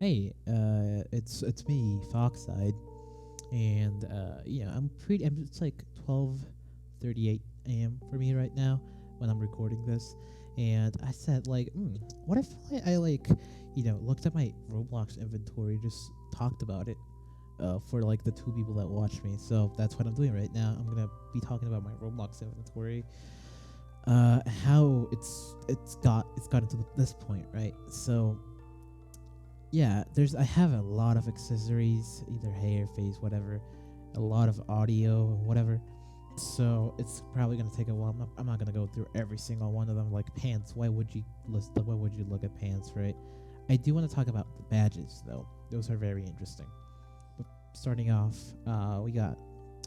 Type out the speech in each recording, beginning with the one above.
Hey, it's me, Foxside, and yeah, it's like 12:38 a.m. for me right now when I'm recording this, and I said like, what if I like, looked at my Roblox inventory, just talked about it, for like the two people that watch me. So that's what I'm doing right now. I'm gonna be talking about my Roblox inventory, how it's gotten to this point, right? So yeah, I have a lot of accessories, either hair, face, whatever, a lot of audio, whatever. So it's probably gonna take a while. I'm not gonna go through every single one of them. Like pants, why would you list? Why would you look at pants, right? I do want to talk about the badges though. Those are very interesting. But starting off, we got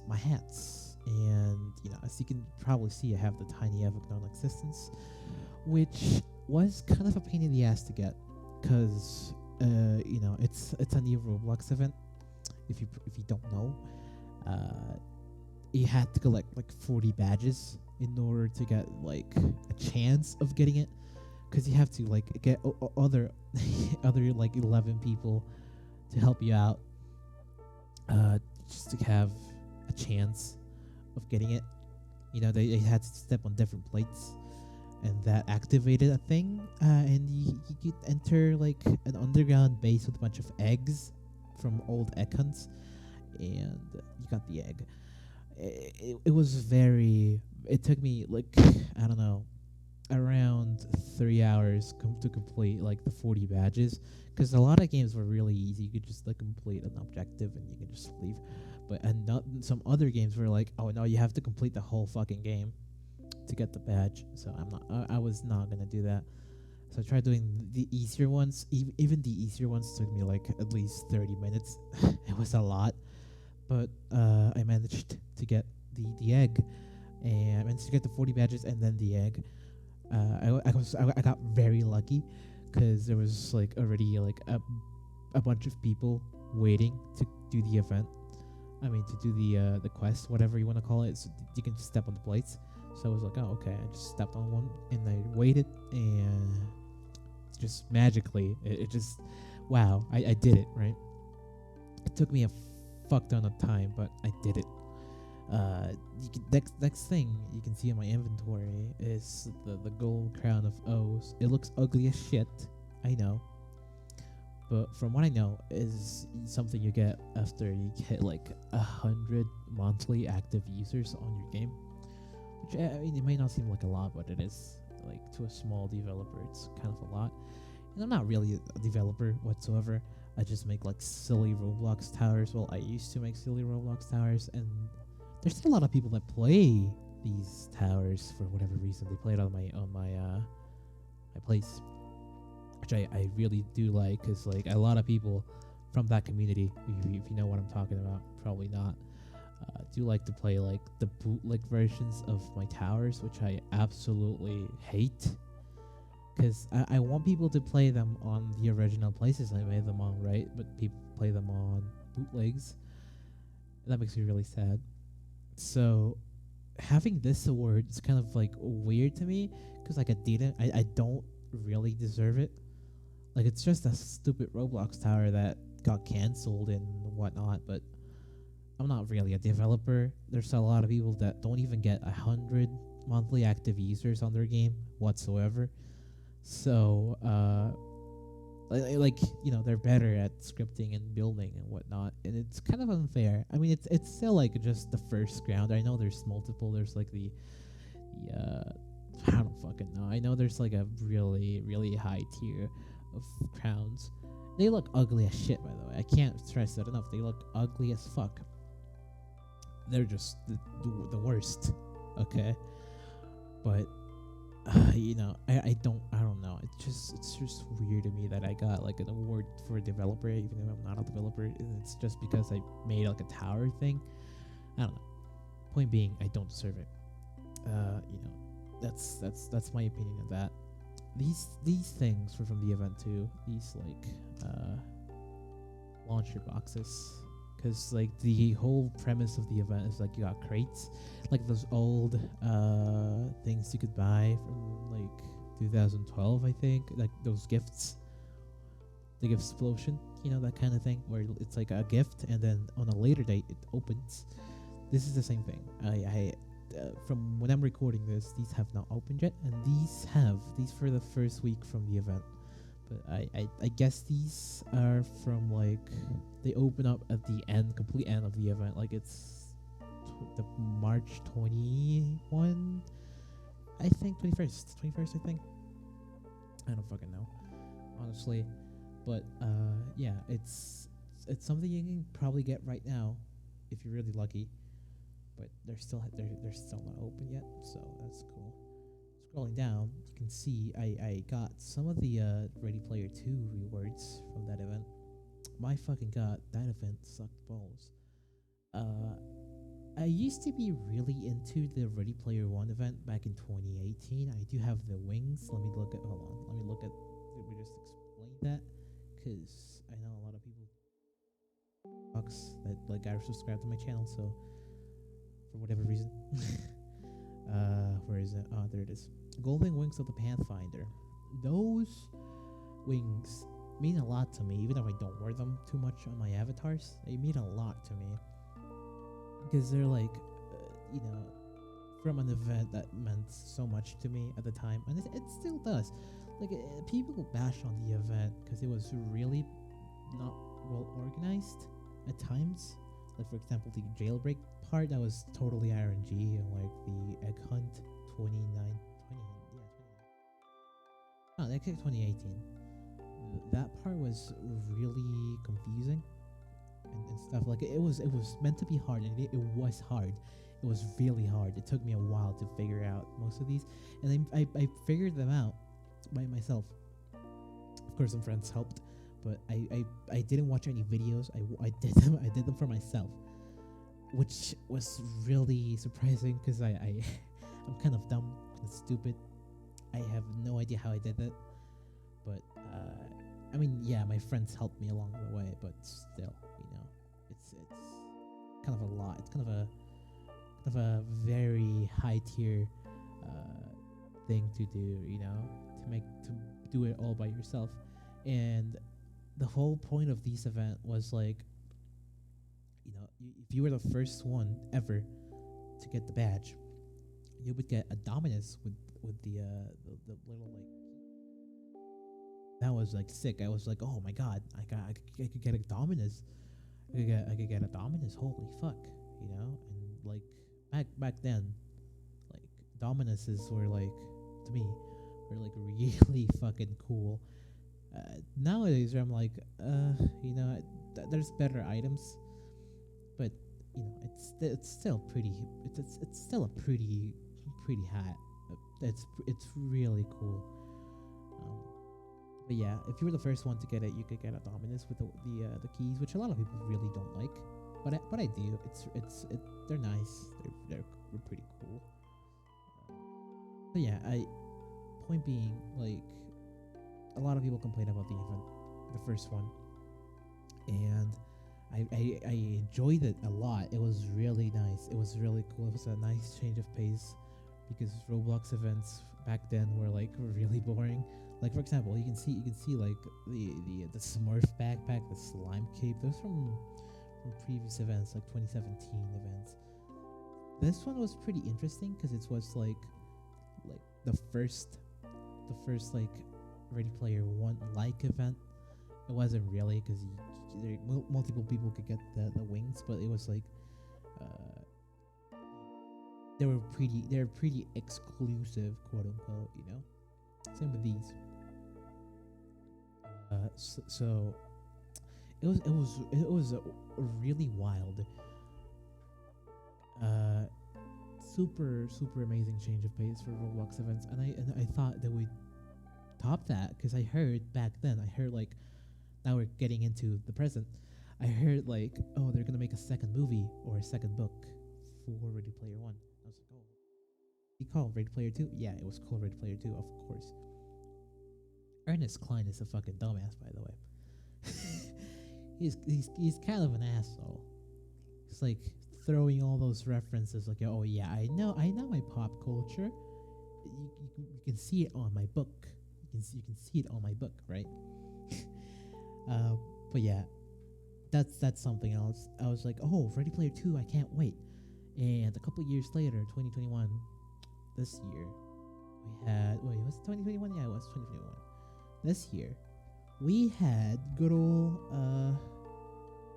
my hats, and as you can probably see, I have the tiny evoc non-existence, which was kind of a pain in the ass to get, cause it's a new Roblox event. If you don't know, you had to collect like 40 badges in order to get like a chance of getting it, because you have to like get other other like 11 people to help you out, just to have a chance of getting it. They had to step on different plates, and that activated a thing, and you could enter like an underground base with a bunch of eggs from old egg hunts, and you got the egg. It was very. It took me like, I don't know, around 3 hours to complete like the 40 badges, because a lot of games were really easy. You could just like complete an objective and you can just leave. But and not some other games were like, oh no, you have to complete the whole fucking game to get the badge. So I was not gonna do that. So I tried doing the easier ones. Even the easier ones took me like at least 30 minutes. It was a lot, but I managed to get the egg, and I managed to get the 40 badges and then the egg. I got very lucky, because there was like already like a bunch of people waiting to do the event. I mean, to do the quest, whatever you want to call it. So you can just step on the plates. So I was like, oh, okay. I just stepped on one and I waited, and just magically, it just, wow, I did it, right? It took me a fuck ton of time, but I did it. Next thing you can see in my inventory is the gold crown of O's. It looks ugly as shit, I know. But from what I know, is something you get after you hit like 100 monthly active users on your game. Which, I mean, it may not seem like a lot, but it is. Like, to a small developer, it's kind of a lot. And I'm not really a developer whatsoever. I just make like silly Roblox towers. Well, I used to make silly Roblox towers, and there's still a lot of people that play these towers for whatever reason. They play it on my place, which I really do like, because like a lot of people from that community, if you know what I'm talking about, probably not, do like to play like the bootleg versions of my towers, which I absolutely hate, because I want people to play them on the original places I made them on, right? But people play them on bootlegs. That makes me really sad. So having this award is kind of like weird to me, because like I don't really deserve it. Like, it's just a stupid Roblox tower that got cancelled and whatnot, but I'm not really a developer. There's a lot of people that don't even get 100 monthly active users on their game whatsoever. So, they're better at scripting and building and whatnot, and it's kind of unfair. I mean, it's still like just the first round. I know there's multiple. There's like the I don't fucking know. I know there's like a really, really high tier of crowns. They look ugly as shit, by the way. I can't stress that enough. They look ugly as fuck. They're just the worst. Okay, but I don't know. It's just weird to me that I got like an award for a developer, even if I'm not a developer, and it's just because I made like a tower thing. I don't know. Point being, I don't deserve it. That's my opinion of that. These things were from the event too. These like launcher boxes, because like the whole premise of the event is like you got crates, like those old things you could buy from like 2012, I think, like those gifts. the gift explosion, that kind of thing, where it's like a gift, and then on a later date it opens. This is the same thing. From when I'm recording this, these have not opened yet, and these for the first week from the event. But I guess these are from like they open up at the end, complete end of the event. Like it's the March 21, I think 21st, I think. I don't fucking know, honestly. But yeah, it's something you can probably get right now if you're really lucky. But they're still not open yet, so that's cool. Scrolling down, you can see I got some of the Ready Player 2 rewards from that event. My fucking god, that event sucked balls. I used to be really into the Ready Player 1 event back in 2018. I do have the wings. Let me just explain that, because I know a lot of people that like are subscribed to my channel, so for whatever reason. Where is it? Oh, there it is. Golden wings of the Pathfinder. Those wings mean a lot to me, even if I don't wear them too much on my avatars. They mean a lot to me because they're like, from an event that meant so much to me at the time, and it still does. Like people bash on the event because it was really not well organized at times. Like for example, the jailbreak part, that was totally RNG, and like the egg hunt 2018. That part was really confusing and stuff. Like it was meant to be hard, and it was hard. It was really hard. It took me a while to figure out most of these, and I figured them out by myself. Of course, some friends helped, but I didn't watch any videos. I did them for myself, which was really surprising because I'm kind of dumb, kind of stupid. I have no idea how I did that, but I mean, yeah, my friends helped me along the way, but still, it's kind of a lot. It's kind of a very high tier thing to do, to do it all by yourself. And the whole point of this event was like, if you were the first one ever to get the badge, you would get a Dominus with the little like. That was like sick. I was like, oh my god, I could get a Dominus. I could get a Dominus. Holy fuck, And like back then, like Dominuses were like, to me, were like really fucking cool. Nowadays, I'm like, there's better items, but it's still pretty. It's still a pretty high. It's really cool. But yeah, if you were the first one to get it, you could get a Dominus with the keys, which a lot of people really don't like. But I do. They're nice. They're pretty cool. But yeah, point being, like, a lot of people complain about the event, the first one, and I enjoyed it a lot. It was really nice. It was really cool. It was a nice change of pace, because Roblox events back then were like really boring. Like for example, you can see like the Smurf backpack, the slime cape. Those from previous events, like 2017 events. This one was pretty interesting because it was like the first like Ready Player 1 like event. It wasn't really, because multiple people could get the wings, but it was like they're pretty exclusive, quote unquote. Same with these. So it was a really wild, super amazing change of pace for Roblox events, and I thought they would top that, because I heard back then, like, now we're getting into the present, I heard like, oh, they're gonna make a second movie or a second book for Ready Player 1. I was like, oh, he called Ready Player 2? Yeah, it was called Ready Player 2, of course. Ernest Cline is a fucking dumbass, by the way. he's kind of an asshole. He's like throwing all those references, like, oh yeah, I know my pop culture. You can see it on my book. You can see it on my book, right? Uh, but yeah, that's something else. I was like, oh, Ready Player 2, I can't wait. And a couple years later, 2021, this year, we had, wait, was it 2021? Yeah, it was 2021. This year, we had good old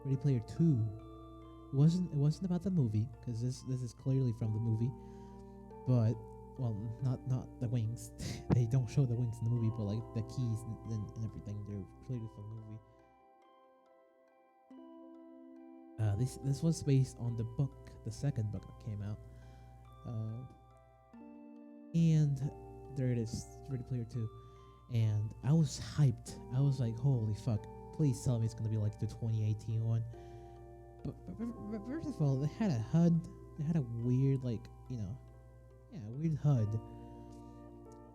Ready Player 2. It wasn't about the movie, because this is clearly from the movie, but well, not the wings. They don't show the wings in the movie, but like the keys and everything, they're clearly from the movie. This was based on the book, the second book that came out, and there it is, Ready Player 2, and I was hyped. I was like, holy fuck! Please tell me it's gonna be like the 2018 one. But first of all, they had a HUD. They had a weird, like, weird HUD.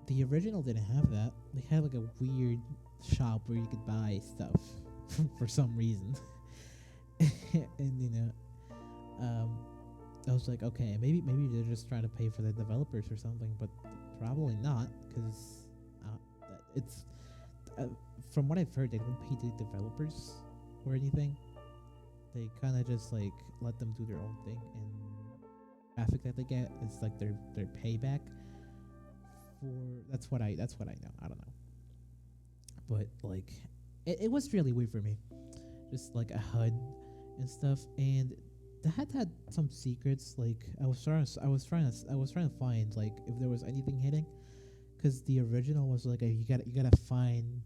The original didn't have that. They had like a weird shop where you could buy stuff for some reason. And I was like, okay, maybe they're just trying to pay for the developers or something, but probably not, because it's from what I've heard, they don't pay the developers or anything. They kind of just like let them do their own thing, and traffic that they get is like their payback for that's what I know. I don't know, but like it was really weird for me, just like a HUD and stuff, and the HUD had some secrets. Like I was trying to find like if there was anything hidden, because the original was like you gotta find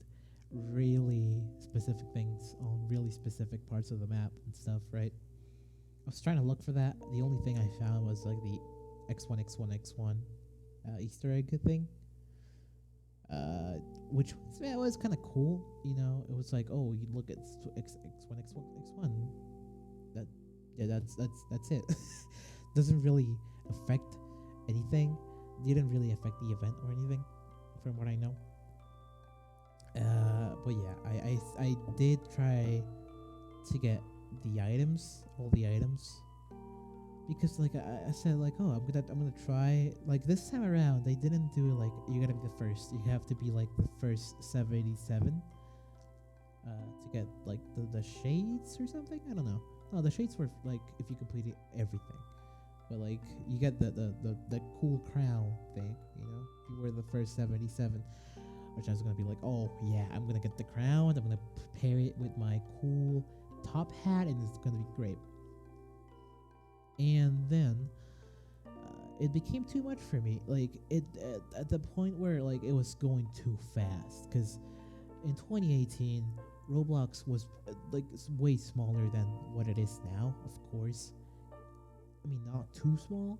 really specific things on really specific parts of the map and stuff, right? I was trying to look for that. The only thing I found was like the X1 Easter egg thing, which was kind of cool. It was like, oh, you look at X1. That's it. Doesn't really affect anything. Didn't really affect the event or anything, from what I know. But yeah, I did try to get all the items, because like I said, like, oh, I'm gonna try. Like this time around, they didn't do like you gotta be the first. You have to be like the first 787 to get like the shades or something. I don't know. No, the shades were like if you completed everything, but like you get the cool crown thing. If you were the first 787. Which I was gonna be like, oh yeah, I'm gonna get the crown. I'm gonna pair it with my cool top hat, and it's gonna be great. And then it became too much for me. Like it at the point where like it was going too fast. Because in 2018, Roblox was like way smaller than what it is now. Of course, I mean not too small,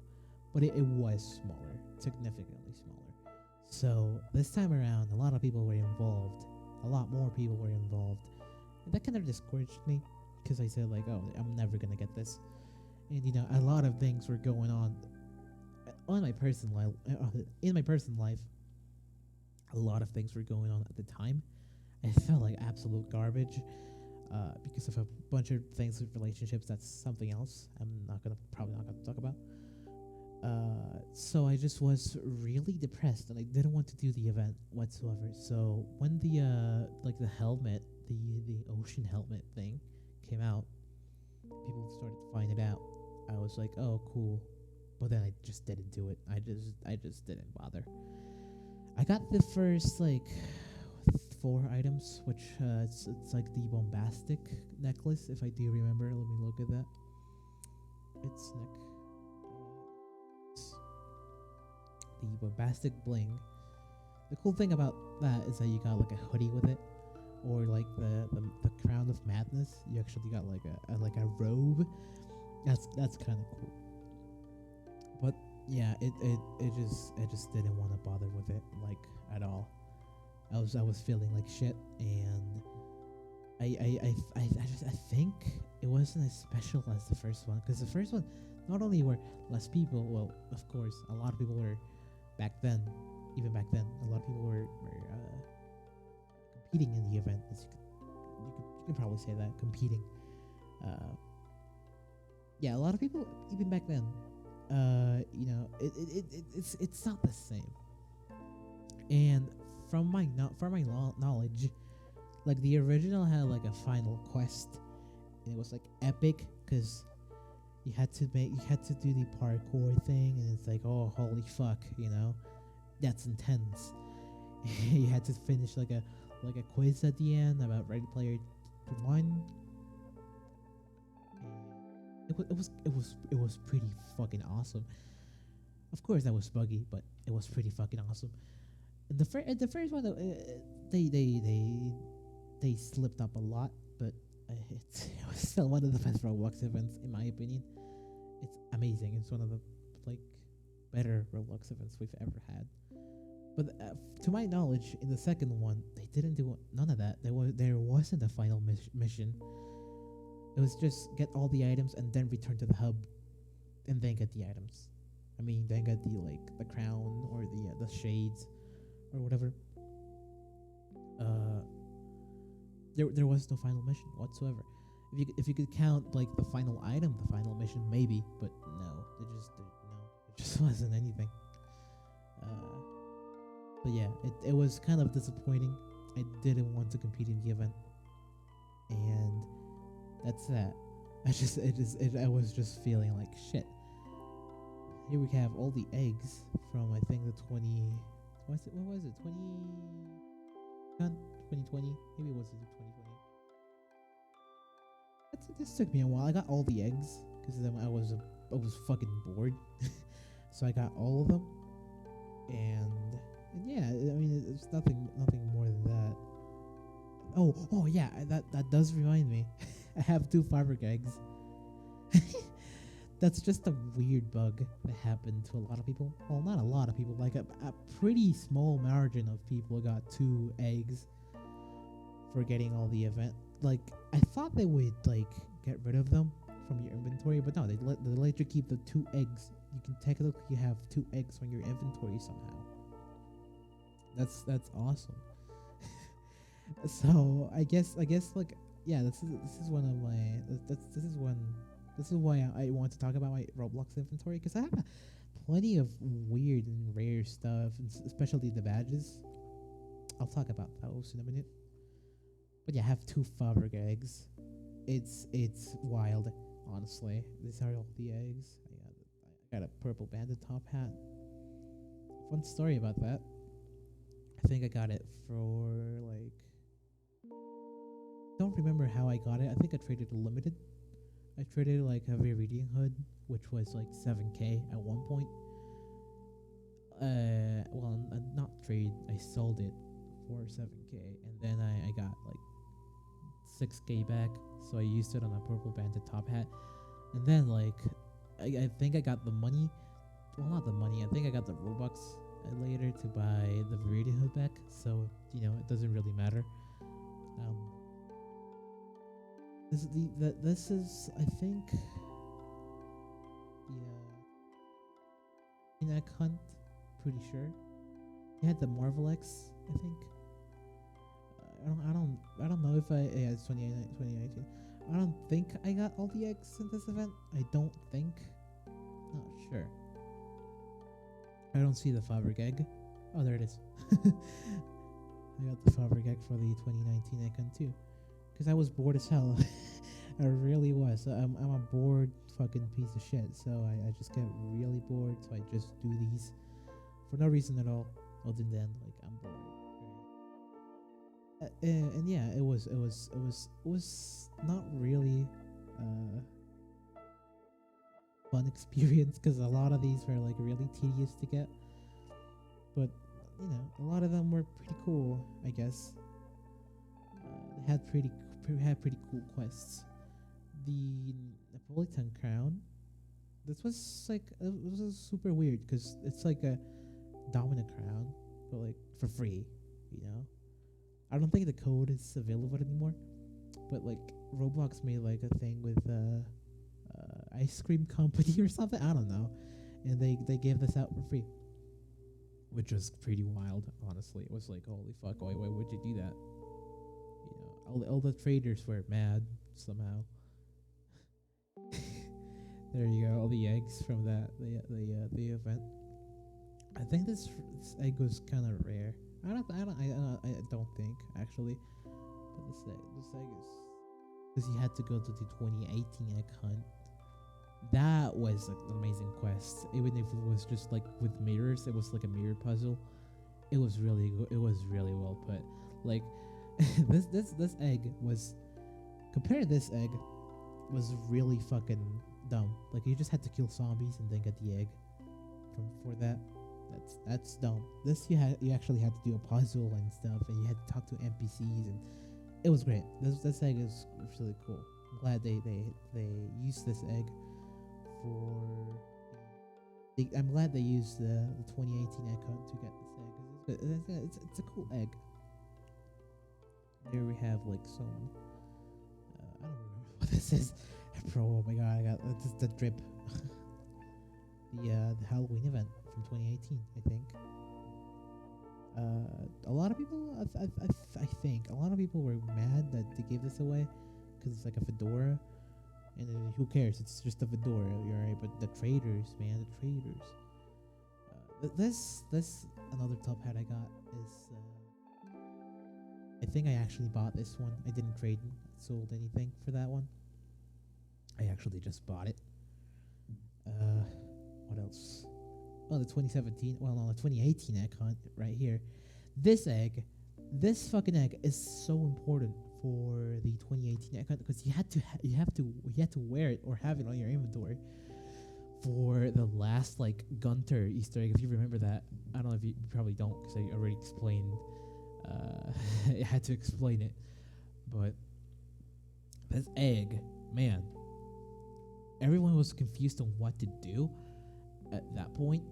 but it was smaller, significantly smaller. So this time around, a lot of people were involved. A lot more people were involved. And that kind of discouraged me, because I said like, oh, I'm never going to get this. And a lot of things were going on in my personal life. A lot of things were going on at the time. I felt like absolute garbage because of a bunch of things with relationships. That's something else I'm probably not going to talk about. So I just was really depressed, and I didn't want to do the event whatsoever. So when the helmet, the ocean helmet thing came out, people started to find it out. I was like, oh, cool, but then I just didn't do it. I just didn't bother. I got the first like 4 items, which it's like the bombastic necklace, if I do remember. Let me look at that. It's the bombastic bling. The cool thing about that is that you got like a hoodie with it, or like the crown of madness. You actually got like a robe. That's kind of cool. But yeah, it just didn't want to bother with it like at all. I was feeling like shit, and I think it wasn't as special as the first one, because the first one, not only were less people, well, of course, a lot of people were back then, a lot of people were competing in the event. You could probably say that, competing. Yeah, a lot of people even back then. It's not the same. And from my knowledge, Like the original had like a final quest, and it was like epic because you had to do the parkour thing, and it's like, oh holy fuck, that's intense. You had to finish like a quiz at the end about Ready Player One. It was pretty fucking awesome. Of course, that was buggy, but it was pretty fucking awesome. And the first one, they slipped up a lot, but it was still one of the best Roblox events in my opinion. It's amazing. It's one of the like better Roblox events we've ever had. But to my knowledge, in the second one, they didn't do none of that. There wasn't a final mission. It was just get all the items and then return to the hub, and then get the items. I mean, then get the crown or the shades or whatever. There was no final mission whatsoever. If you could count like the final item, the final mission maybe, but no, it just wasn't anything. But yeah, it was kind of disappointing. I didn't want to compete in the event, and that's that. I was just feeling like shit. Here we have all the eggs from I think the 20. What was it? 2020? Maybe it was 2020. This took me a while. I got all the eggs because then I was fucking bored, so I got all of them, and yeah, I mean it's nothing more than that. Oh yeah, that does remind me. I have 2 fabric eggs. That's just a weird bug that happened to a lot of people. Well, not a lot of people, like a pretty small margin of people got 2 eggs for getting all the event. Like, I thought they would like get rid of them from your inventory, but no, they let you keep the 2 eggs. You can technically have 2 eggs on your inventory somehow. That's awesome. So I guess like, yeah, this is one of my this is why I want to talk about my Roblox inventory, because I have plenty of weird and rare stuff, and especially the badges. I'll talk about those in a minute. But yeah, I have 2 fabric eggs. It's wild, honestly. These are all the eggs. I got a purple bandit top hat. Fun story about that. I think I got it for like, don't remember how I got it. I think I traded a limited. I traded like a reading hood, which was like 7k at one point. Well, not trade. I sold it for 7k, and then I got like 6k back. So I used it on a purple bandit top hat, and then like I think I got the money. Well, not the money. I think I got the Robux later to buy the reading hood back. So it doesn't really matter. This is I think the Inac hunt, pretty sure. He had the Marvel X, I think. I don't know if it's 2019. I don't think I got all the eggs in this event. I don't think. Not sure. I don't see the fabric egg. Oh, there it is. I got the fabric egg for the 2019 icon too. Because I was bored as hell. I really was. I'm a bored fucking piece of shit. So I just get really bored. So I just do these for no reason at all. Other than like I'm bored. Right? And yeah, it was not really fun experience, because a lot of these were like really tedious to get. But a lot of them were pretty cool, I guess. They had pretty cool quests. The Napolitan Crown. This was like it was super weird because it's like a dominant crown, but like for free. I don't think the code is available anymore. But like Roblox made like a thing with ice cream company or something. I don't know, and they gave this out for free, which was pretty wild. Honestly, it was like, holy fuck! Why would you do that? All the traders were mad somehow. There you go, all the eggs from that the event. I think this egg was kind of rare. I don't think actually, This egg is because you had to go to the 2018 egg hunt. That was like, an amazing quest. Even if it was just like with mirrors, it was like a mirror puzzle. It was really it was really well put. Like this egg was compared to this egg was really fucking dumb. Like you just had to kill zombies and then get the egg from for that. That's dumb. This you actually had to do a puzzle and stuff, and you had to talk to NPCs, and it was great. This egg is really cool. I'm glad they used this egg for. I'm glad they used the 2018 egg hunt to get this egg. It's a cool egg. Here we have like some. I don't remember what this is. Bro, oh my god, I got just the drip. the Halloween event from 2018, I think. A lot of people, I think, a lot of people were mad that they gave this away because it's like a fedora, and then who cares? It's just a fedora, you're right. But the traders, man, the traders. This another top hat I got is. I think I actually bought this one. I didn't trade, sold anything for that one. I actually just bought it. What else? Oh, the 2017. Well, no, the 2018 egg hunt right here. This fucking egg is so important for the 2018 egg hunt because you had to wear it or have it on your inventory for the last like Gunter Easter egg. If you remember that, I don't know if you probably don't because I already explained. I had to explain it, but this egg, man, everyone was confused on what to do at that point.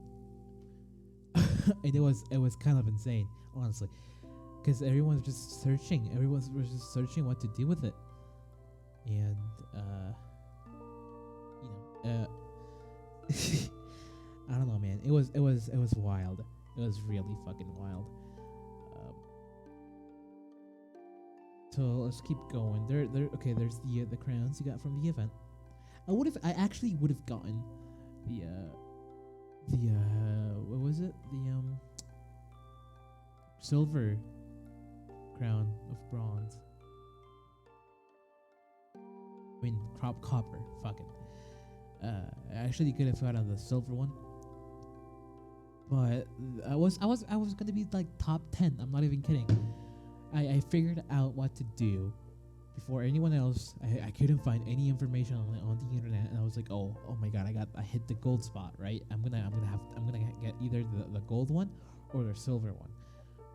And it was kind of insane, honestly, because everyone was just searching. Everyone was just searching what to do with it, and I don't know, man. It was wild. It was really fucking wild. So let's keep going. Okay. There's the crowns you got from the event. I actually would have gotten the what was it? The silver crown of bronze. I mean copper. Fucking. I actually could have gotten the silver one. But I was gonna be like top 10. I'm not even kidding. I figured out what to do before anyone else. I couldn't find any information on the internet, and I was like, oh my god, I hit the gold spot, right? I'm gonna get either the gold one or the silver one.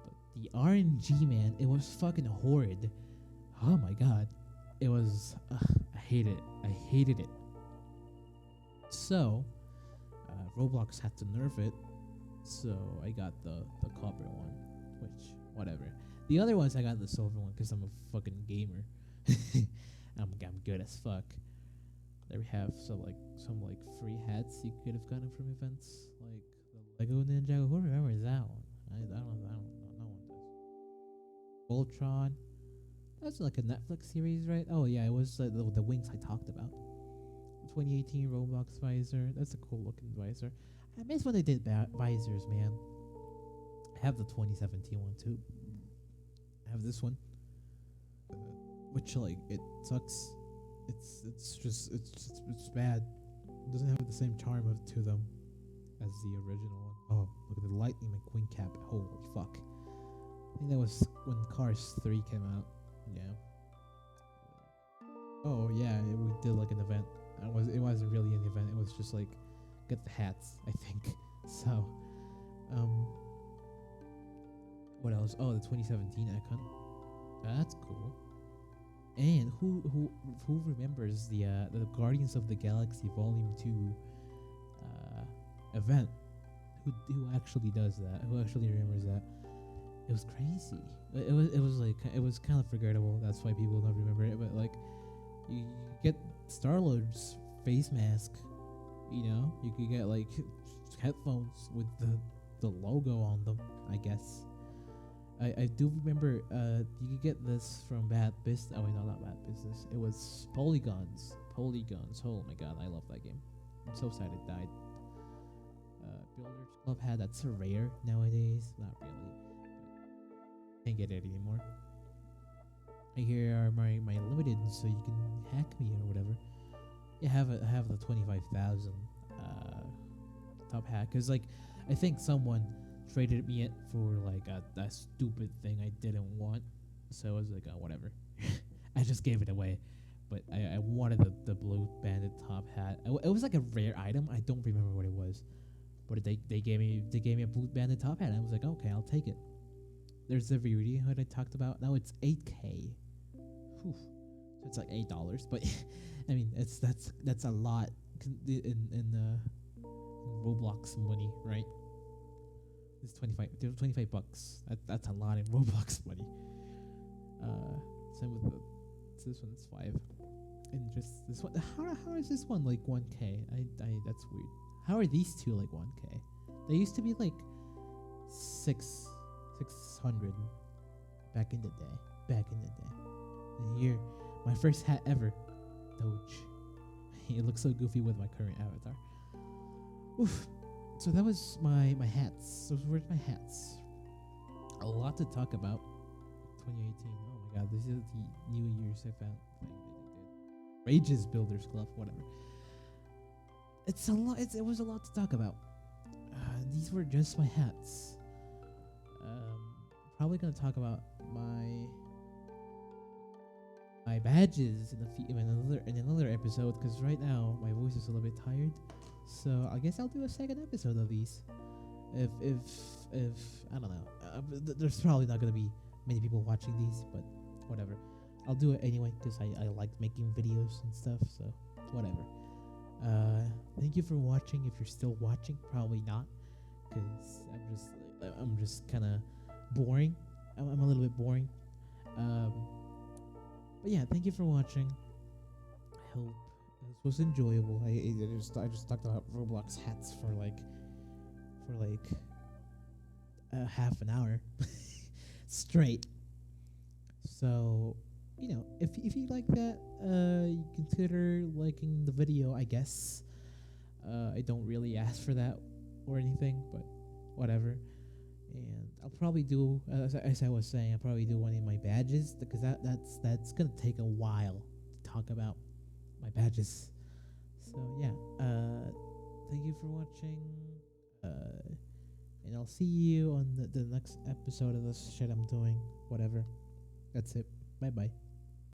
But the RNG, man, it was fucking horrid. Oh my god, it was. I hated it. So, Roblox had to nerf it, so I got the copper one, which whatever. The other ones I got the silver one because I'm a fucking gamer. I'm good as fuck. There we have some free hats you could have gotten from events, like the Lego Ninjago. Who remembers that one? I don't know. No one does. Voltron. That's like a Netflix series, right? Oh yeah, it was the wings I talked about. 2018 Roblox visor. That's a cool looking visor. I miss when they did visors, man. I have the 2017 one too. I have this one, which like it sucks. It's bad. It doesn't have the same charm to them as the original one. Oh, look at the lightning Mcqueen Cap. Holy fuck! I think that was when Cars 3 came out. Yeah. Oh yeah, we did like an event. It wasn't really an event. It was just like get the hats, I think. So, what else? Oh, the 2017 icon. That's cool. And who remembers the Guardians of the Galaxy Volume 2 event? Who actually does that? Who actually remembers that? It was crazy. It was kind of forgettable. That's why people don't remember it. But like, you get Star-Lord's face mask. You know, you could get like headphones with the logo on them, I guess. I do remember you could get this from Bad Business. Oh wait, no, not Bad Business. It was Polygons. Oh my god, I love that game. I'm so sad it died. Builders Club had that's so rare nowadays. Not really. Can't get it anymore. Here are my limited, so you can hack me or whatever. Yeah, I have the 25,000 top hat, because like I think someone traded me it for like a stupid thing I didn't want, so I was like, oh, whatever. I just gave it away. But I wanted the blue banded top hat. It was like a rare item. I don't remember what it was, but they gave me a blue banded top hat. And I was like, okay, I'll take it. There's the rarity that I talked about. Now it's 8K. Whew. So it's like $8, but I mean that's a lot in Roblox money, right? It's 25 bucks. That's a lot in Roblox money. Same with this one's 5, and just this one. How is this one like 1K? I that's weird. How are these two like 1K? They used to be like 600 back in the day. And here, my first hat ever, Doge. It looks so goofy with my current avatar. Oof. So that was my hats. Those were my hats. A lot to talk about. 2018. Oh my god, this is the New Year's I found thing that they did. Rages Builders Club, whatever. It's a lot. It was a lot to talk about. These were just my hats. Probably gonna talk about my badges in another episode, because right now my voice is a little bit tired. So I guess I'll do a second episode of these. If I don't know. There's probably not gonna be many people watching these, but whatever. I'll do it anyway because I like making videos and stuff. So whatever. Thank you for watching. If you're still watching, probably not, because I'm just kind of boring. I'm a little bit boring. But yeah, thank you for watching. I hope this was enjoyable. I just talked about Roblox hats for like half an hour straight. So if you like that, you consider liking the video, I guess. I don't really ask for that or anything, but whatever. And I'll probably do, as I was saying, I'll probably do one of my badges, because that's gonna take a while to talk about my badges. So yeah, thank you for watching, and I'll see you on the next episode of this shit I'm doing. Whatever. That's it. Bye bye.